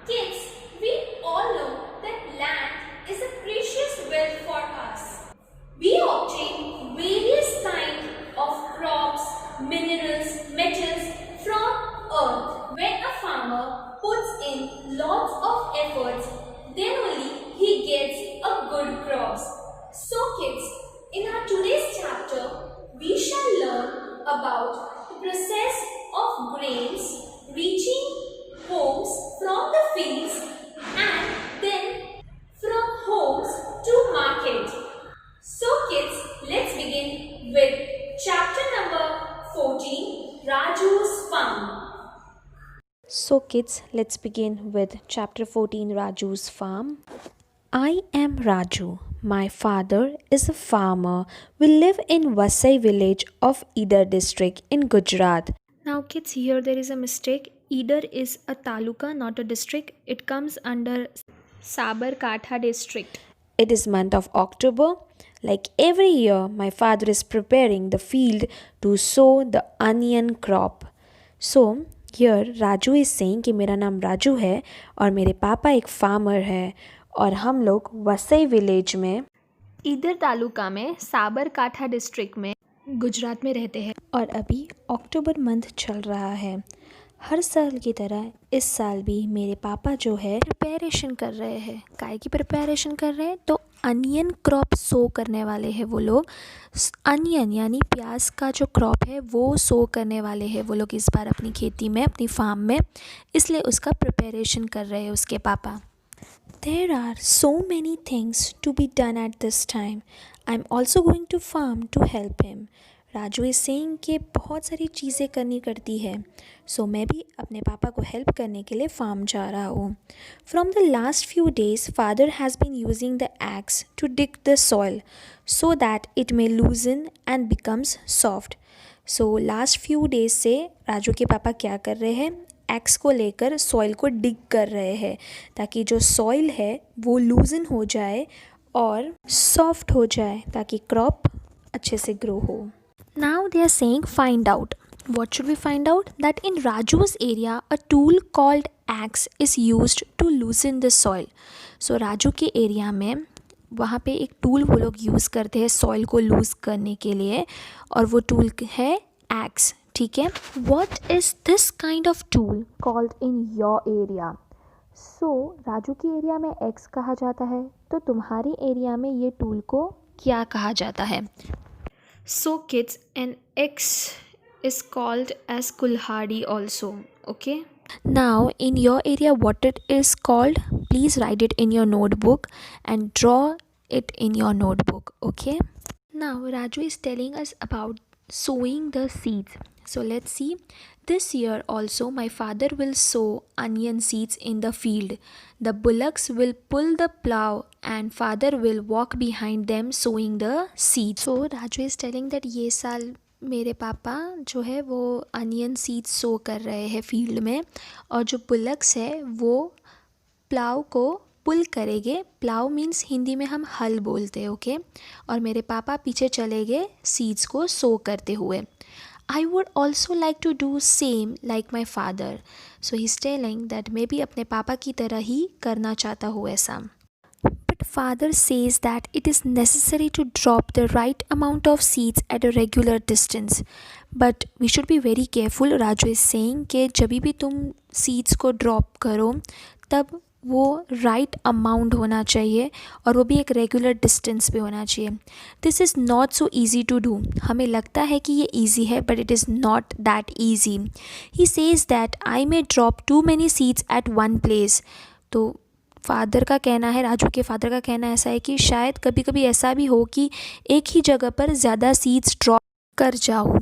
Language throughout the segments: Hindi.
Kids, we all know that land is a precious wealth for us. We obtain various kinds of crops, minerals, metals from earth. When a farmer puts in lots of efforts, then only he gets a good crops. So kids, in our today's chapter, we shall learn about the process of grains reaching homes from the fields and then from homes to market. So kids, let's begin with chapter number 14, Raju's Farm. So, kids, let's begin with chapter 14, Raju's Farm. I am Raju. My father is a farmer. We live in Vasai village of Idar district in Gujarat. Now, kids, here there is a mistake. Idar is a taluka, not a district. It comes under Sabarkantha district. It is month of October. Like every year, my father is preparing the field to sow the onion crop. So, here Raju is saying कि मेरा नाम राजू है और मेरे पापा एक फार्मर है और हम लोग वसई विलेज में ईदर तालुका में साबरकांठा डिस्ट्रिक्ट में गुजरात में रहते हैं। और अभी अक्टूबर मंथ चल रहा है। हर साल की तरह इस साल भी मेरे पापा जो है प्रिपरेशन कर रहे हैं। काय की प्रिपरेशन कर रहे हैं? तो अनियन क्रॉप सो करने वाले हैं वो लोग। अनियन यानी प्याज का जो क्रॉप है वो सो करने वाले हैं वो लोग इस बार अपनी खेती में, अपनी फार्म में, इसलिए उसका प्रिपरेशन कर रहे हैं उसके पापा। There are so many things to be done at this time. I'm also going to farm to help him. Raju is saying कि बहुत सारी चीज़ें करनी करती है, सो मैं भी अपने पापा को हेल्प करने के लिए फार्म जा रहा हूँ। From the last few days father has been using the axe to dig the soil so that it may loosen and becomes soft. So last few days से राजू के पापा क्या कर रहे हैं? एक्स को लेकर सॉइल को डिग कर रहे हैं ताकि जो सॉइल है वो लूजन हो जाए और सॉफ्ट हो जाए ताकि क्रॉप अच्छे से ग्रो हो। Now they are saying find out. What should we find out? That in Raju's area a tool called axe is used to loosen the soil. So Raju के एरिया में वहाँ पे एक टूल वो लोग यूज़ करते हैं सॉइल को लूज़ करने के लिए और वो टूल है एक्स। ठीक है। What is this kind of tool called in your area? So Raju के एरिया में एक्स कहा जाता है, तो तुम्हारे एरिया में ये टूल को क्या कहा जाता है? So kids, an X is called as kulhadi also, okay? Now in your area what it is called, please write it in your notebook and draw it in your notebook, okay? Now Raju is telling us about sowing the seeds. So let's see. This year also my father will sow onion seeds in the field. The bullocks will pull the plow and father will walk behind them sowing the seeds. So Raju is telling that ये साल मेरे पापा जो है वो अनियन सीड्स सो कर रहे हैं फील्ड में और जो बुलक्स है वो प्लाव को पुल करेंगे। प्लाव मीन्स हिंदी में हम हल बोलते हैं, ओके? और मेरे पापा पीछे चले गए सीड्स को सो करते हुए। I would also like to do same like my father. So he's telling that मैं भी अपने पापा की तरह ही करना चाहता हूँ ऐसा। But father says that it is necessary to drop the right amount of seeds at a regular distance. But we should be very careful. Raju is saying कि जब भी तुम seeds को drop करो तब वो राइट अमाउंट होना चाहिए और वो भी एक रेगुलर डिस्टेंस पे होना चाहिए। This is not so easy to do. हमें लगता है कि ये ईजी है but it is not that easy. He says that I may drop too many seeds at one place. तो फादर का कहना है, राजू के फादर का कहना ऐसा है कि शायद कभी कभी ऐसा भी हो कि एक ही जगह पर ज़्यादा सीड्स ड्रॉप कर जाओ।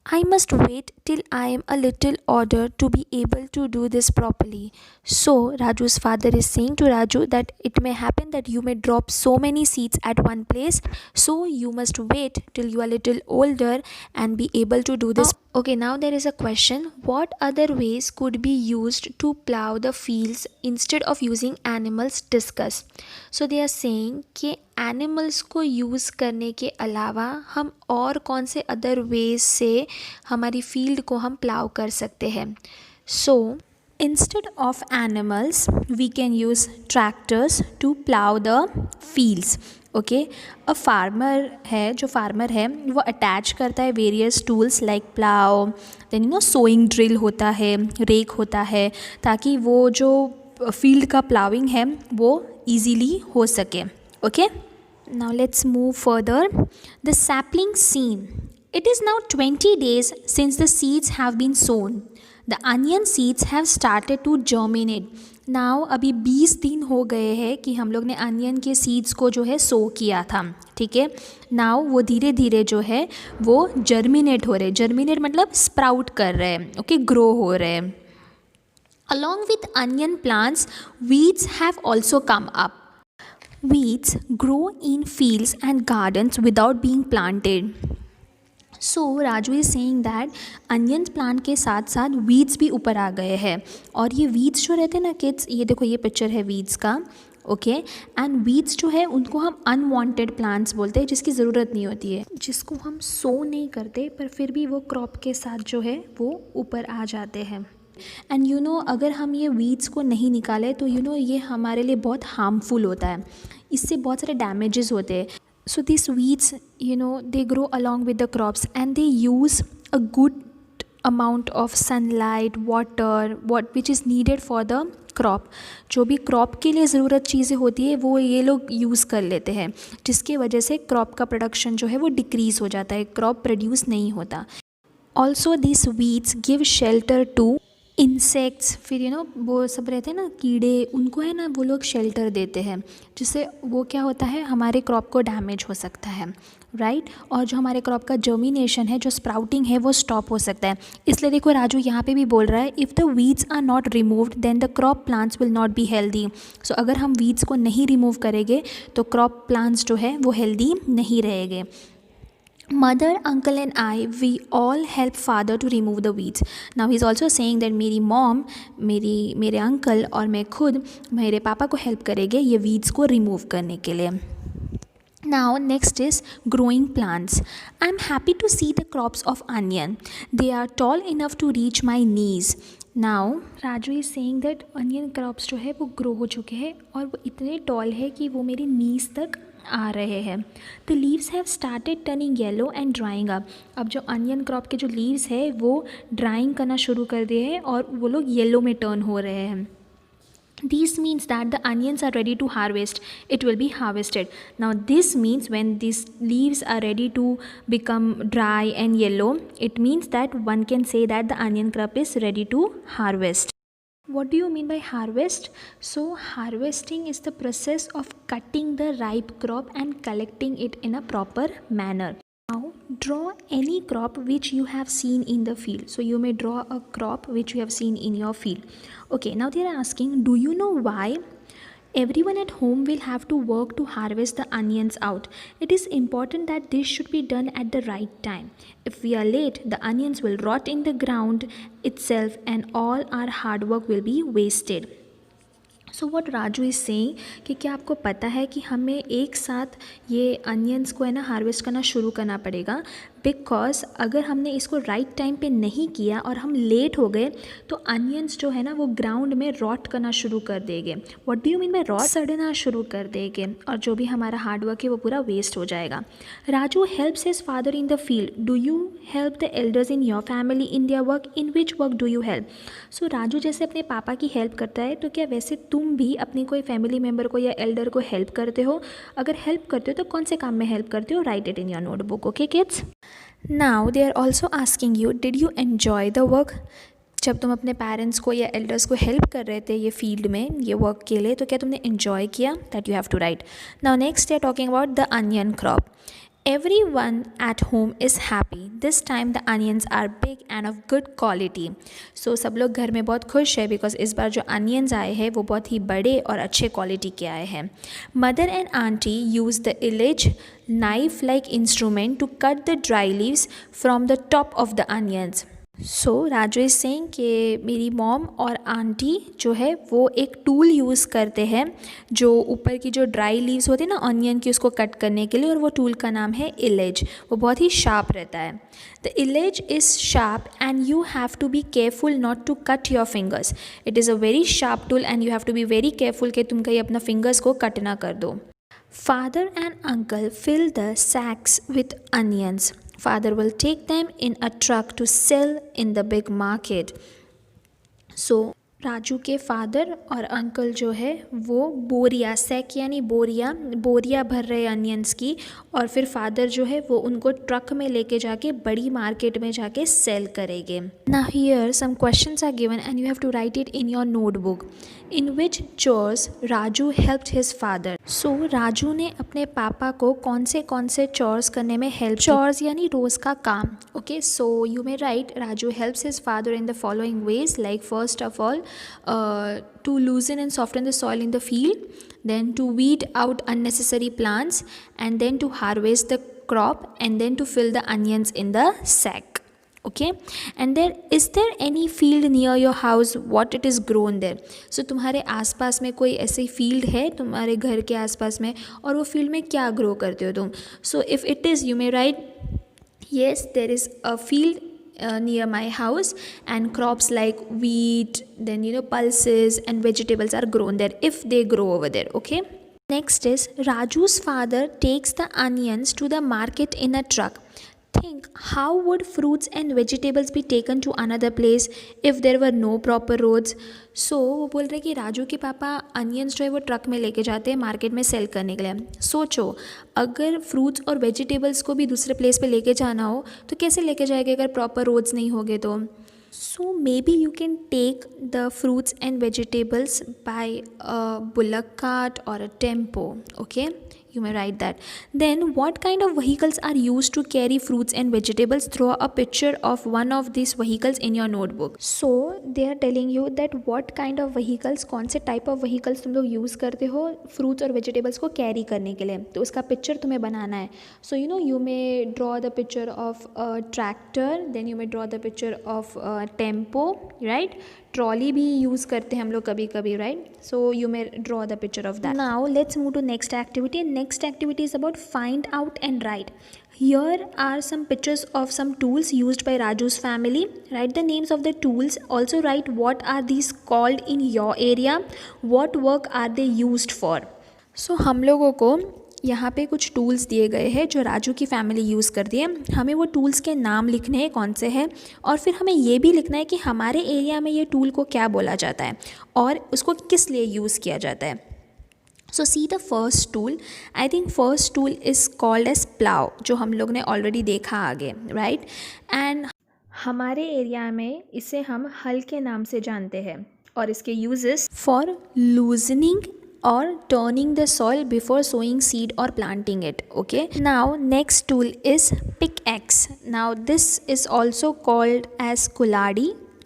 I must wait till I am a little older to be able to do this properly. So Raju's father is saying to Raju that it may happen that you may drop so many seeds at one place. So you must wait till you are little older and be able to do this. Okay, now there is a question. What other ways could be used to plow the fields instead of using animals? Discuss. So they are saying कि एनिमल्स को यूज़ करने के अलावा हम और कौन से अदर वेज से हमारी फील्ड को हम प्लाव कर सकते हैं। सो Instead of animals, we can use tractors to plow the fields. Okay, a farmer है, जो फार्मर है वो अटैच करता है various tools like plough, then sowing drill होता है, रेक होता है, ताकि वो जो फील्ड का प्लाविंग है वो ईजीली हो सके. Okay, now let's move further. The sapling scene. It is now 20 days since the seeds have been sown. The onion seeds have started to germinate. Now अभी 20 दिन हो गए हैं कि हम लोग ने अनियन के सीड्स को जो है सो किया था. ठीक है, नाउ वो धीरे धीरे जो है वो जर्मिनेट हो रहे. जर्मिनेट मतलब स्प्राउट कर रहे हैं. ओके, ग्रो हो रहे हैं. Along with onion plants, weeds have also come up. Weeds grow in fields and gardens without being planted. So Raju is saying that onion plant के साथ साथ वीड्स भी ऊपर आ गए हैं. और ये वीड्स जो रहते हैं ना किड्स, ये देखो ये पिक्चर है वीड्स का. ओके, एंड वीड्स जो है उनको हम अनवांटेड प्लांट्स बोलते हैं, जिसकी ज़रूरत नहीं होती है, जिसको हम सो नहीं करते, पर फिर भी वो क्रॉप के साथ जो है वो ऊपर आ जाते हैं. एंड अगर हम ये वीड्स को नहीं निकालें तो ये हमारे लिए बहुत हार्मफुल होता है. इससे बहुत सारे डैमेजेस होते हैं. So these weeds, they grow along with the crops and they use a good amount of sunlight, water, which is needed for the crop. जो भी क्रॉप के लिए ज़रूरत चीज़ें होती है वो ये लोग यूज़ कर लेते हैं, जिसकी वजह से क्रॉप का प्रोडक्शन जो है वो डिक्रीज़ हो जाता है, क्रॉप प्रोड्यूस नहीं होता. Also this weeds give shelter to insects. फिर वो सब रहते हैं ना कीड़े, उनको है ना वो लोग शेल्टर देते हैं, जिससे वो क्या होता है हमारे क्रॉप को डैमेज हो सकता है, राइट. और जो हमारे क्रॉप का जर्मिनेशन है, जो स्प्राउटिंग है, वो स्टॉप हो सकता है. इसलिए देखो राजू यहाँ पे भी बोल रहा है, if the weeds are not removed then the crop plants will not be healthy. So अगर हम वीड्स को नहीं रिमूव करेंगे तो क्रॉप प्लांट्स जो है वो हेल्दी नहीं रहेंगे. Mother, uncle and I, we all help father to remove the weeds. Now he's also saying that मेरी mom, मेरे अंकल और मैं खुद मेरे पापा को हेल्प करेंगे ये weeds को रिमूव करने के लिए. Now next is growing plants. I'm happy to see the crops of onion. They are tall enough to reach my knees. Now Raju is saying that onion crops जो है वो grow हो चुके हैं और वो इतने tall है कि वो मेरे knees तक आ रहे हैं. The leaves have started turning yellow and drawing up. अब जो अनियन क्रॉप के जो लीव्स है वो ड्राइंग करना शुरू कर दिए हैं और वो लोग येलो में टर्न हो रहे हैं. This means that the onions are ready to harvest. It will be harvested. Now this means when these leaves are ready to become dry and yellow, it means that one can say that the onion crop is ready to harvest. What do you mean by harvest? So harvesting is the process of cutting the ripe crop and collecting it in a proper manner. Now draw any crop which you have seen in the field. So you may draw a crop which you have seen in your field. Okay, now they are asking, do you know why everyone at home will have to work to harvest the onions out? It is important that this should be done at the right time. If we are late, the onions will rot in the ground itself and all our hard work will be wasted. So what Raju is saying कि क्या आपको पता है कि हमें एक साथ ये अनियंस को है ना हार्वेस्ट करना शुरू करना पड़ेगा, बिकॉज अगर हमने इसको राइट टाइम पे नहीं किया और हम लेट हो गए तो अनियंस जो है ना वो ग्राउंड में रॉट करना शुरू कर देंगे. What do you mean by rot? सड़ना शुरू कर देंगे और जो भी हमारा हार्ड वर्क है वो पूरा वेस्ट हो जाएगा. Raju helps his father in the field. Do you help the elders in your family in their work? In which work do you help? So Raju जैसे अपने पापा की हेल्प करता है, तो क्या वैसे तुम भी अपनी कोई फैमिली मेम्बर को या एल्डर को हेल्प करते हो? अगर हेल्प करते हो तो कौन से काम में हेल्प करते हो? Write it in your notebook. Okay kids. Now they are also asking you, did you enjoy the work? जब तुम अपने पेरेंट्स को या एल्डर्स को हेल्प कर रहे थे ये फील्ड में, ये वर्क के लिए, तो क्या तुमने एन्जॉय किया? That you have to write. Now next they are talking about the onion crop. Everyone at home is happy. This time the onions are big and of good quality. So सब लोग घर में बहुत खुश है बिकॉज इस बार जो अनियंस आए हैं वो बहुत ही बड़े और अच्छे क्वालिटी के आए हैं. Mother and aunty use the edge knife like instrument to cut the dry leaves from the top of the onions. So Raju is saying कि मेरी मॉम और आंटी जो है वो एक टूल यूज़ करते हैं जो ऊपर की जो ड्राई लीव्स होती है ना ऑनियन की, उसको कट करने के लिए, और वो टूल का नाम है इलेज। वो बहुत ही शार्प रहता है। The edge is sharp and you have to be careful not to cut your fingers. It is a very sharp tool and you have to be very careful कि तुम कहीं अपना फिंगर्स को कट ना कर दो। Father and uncle fill the sacks with onions. Father will take them in a truck to sell in the big market. So Raju के फादर और अंकल जो है वो बोरिया, सैक यानी बोरिया भर रहे अनियंस की, और फिर फादर जो है वो उनको ट्रक में लेके जाके बड़ी मार्केट में जाके सेल करेंगे। Now here some questions are given and you have to write it in your notebook. In which chores Raju helped his father. So Raju ने अपने पापा को कौन से चोर्स करने में हेल्प। चोर्स यानी रोज़ का काम। Okay, so you may right Raju helps his father in the following veg, like first of all to loosen and soften the soil in the field, then to weed out unnecessary plants, and then to harvest the crop, and then to fill the onions in the sack. Okay, and is there any field near your house? What it is grown there? So तुम्हारे आसपास में कोई ऐसी फील्ड है तुम्हारे घर के आसपास में, और वो फील्ड में क्या ग्रो करते हो तुम? So if it is, you may write yes, there is a field near my house and crops like wheat, then pulses and vegetables are grown there if they grow over there. Okay, next is Raju's father takes the onions to the market in a truck. Think, how would fruits and vegetables be taken to another place if there were no proper roads? So वो बोल रहे कि राजू के पापा अनियंस जो है वो ट्रक में लेके जाते हैं मार्केट में सेल करने के लिए। सोचो, अगर फ्रूट्स और वेजिटेबल्स को भी दूसरे प्लेस पे लेके जाना हो तो कैसे लेके जाएंगे अगर प्रॉपर रोड्स नहीं होंगे तो? So maybe you can take the fruits and vegetables by a bullock cart or a tempo. Okay, you may write that. Then what kind of vehicles are used to carry fruits and vegetables? Throw a picture of one of these vehicles in your notebook. So they are telling you that what kind of vehicles, कौन से type of vehicles तुम लोग use करते हो fruits और vegetables को carry करने के लिए, तो उसका picture तुम्हें बनाना है. So you may draw the picture of a tractor, then you may draw the picture of a tempo, right? Trolley भी यूज़ करते हैं हम लोग कभी कभी, right? So you may draw the picture of that. Now let's move to next activity. Next activity is about find out and write. Here are some pictures of some tools used by Raju's family. Write the names of the tools. Also write what are these called in your area. What work are they used for? So हम लोगों को यहाँ पे कुछ टूल्स दिए गए हैं जो राजू की फैमिली यूज़ करती है. हमें वो टूल्स के नाम लिखने हैं कौन से हैं, और फिर हमें ये भी लिखना है कि हमारे एरिया में ये टूल को क्या बोला जाता है और उसको किस लिए यूज़ किया जाता है. So see the first tool. I think first tool is called as plough, जो हम लोग ने ऑलरेडी देखा आगे, राइट? एंड हमारे एरिया में इसे हम हल के नाम से जानते हैं, और इसके uses for loosening or turning the soil before sowing seed or planting it. Okay, now next tool is pickaxe. Now this is also called as kuladi,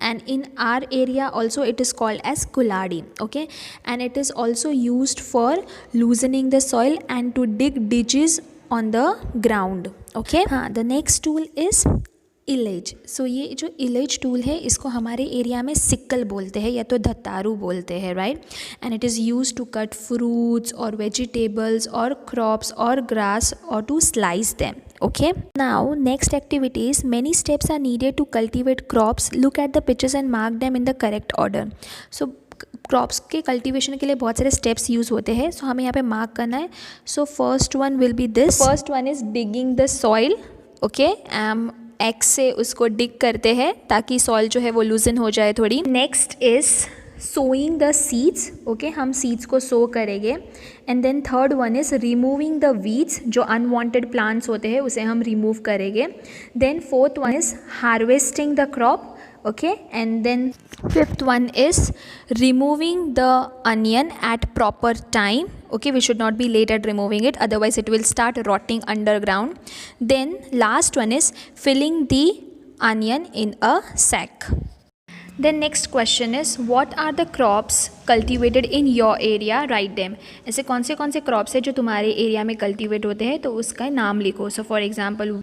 and in our area also it is called as kuladi. Okay, and it is also used for loosening the soil and to dig ditches on the ground. Okay, the next tool is इलेज. सो ये जो इलेज टूल है इसको हमारे एरिया में सिक्कल बोलते हैं या तो धत्तारू बोलते हैं, right? And it is use to cut fruits और वेजिटेबल्स और क्रॉप्स और ग्रास और to slice them. Okay, now next activities. Many steps are needed to cultivate crops. Look at the pictures and mark them in the correct order. So crops के कल्टीवेशन के लिए बहुत सारे स्टेप्स यूज़ होते हैं, सो हमें यहाँ पे मार्क करना है. So first one will be this. First one is digging the soil. Okay, x से उसको डिग करते हैं ताकि सॉइल जो है वो लूजन हो जाए थोड़ी. Next is sowing the seeds. Okay, हम सीड्स को सो करेंगे. And then third one is removing the weeds, जो अनवांटेड प्लांट्स होते हैं उसे हम रिमूव करेंगे. Then fourth one is harvesting the crop. Okay, and then fifth one is removing the onion at proper time. Okay, we should not be late at removing it, otherwise it will start rotting underground. Then last one is filling the onion in a sack. Then next question is what are the crops cultivated in your area? Write them. ऐसे कौन से क्रॉप्स है जो तुम्हारे एरिया में कल्टिवेट होते हैं, तो उसका नाम लिखो. So for example,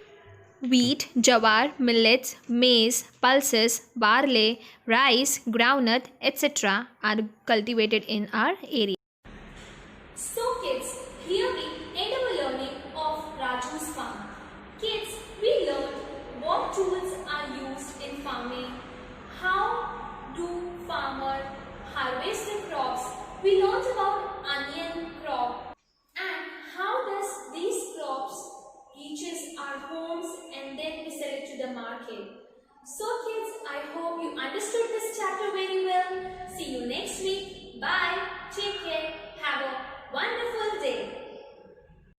Wheat, jawar, millets, maize, pulses, barley, rice, groundnut, etc. are cultivated in our area. So kids, here we end our learning of Raju's farm. Kids, we learned what tools are used in farming, how do farmers harvest the crops. We learned about onion crop and how does these crops reaches our homes and then we sell it to the market. So kids, I hope you understood this chapter very well. See you next week. Bye. Take care. Have a wonderful day.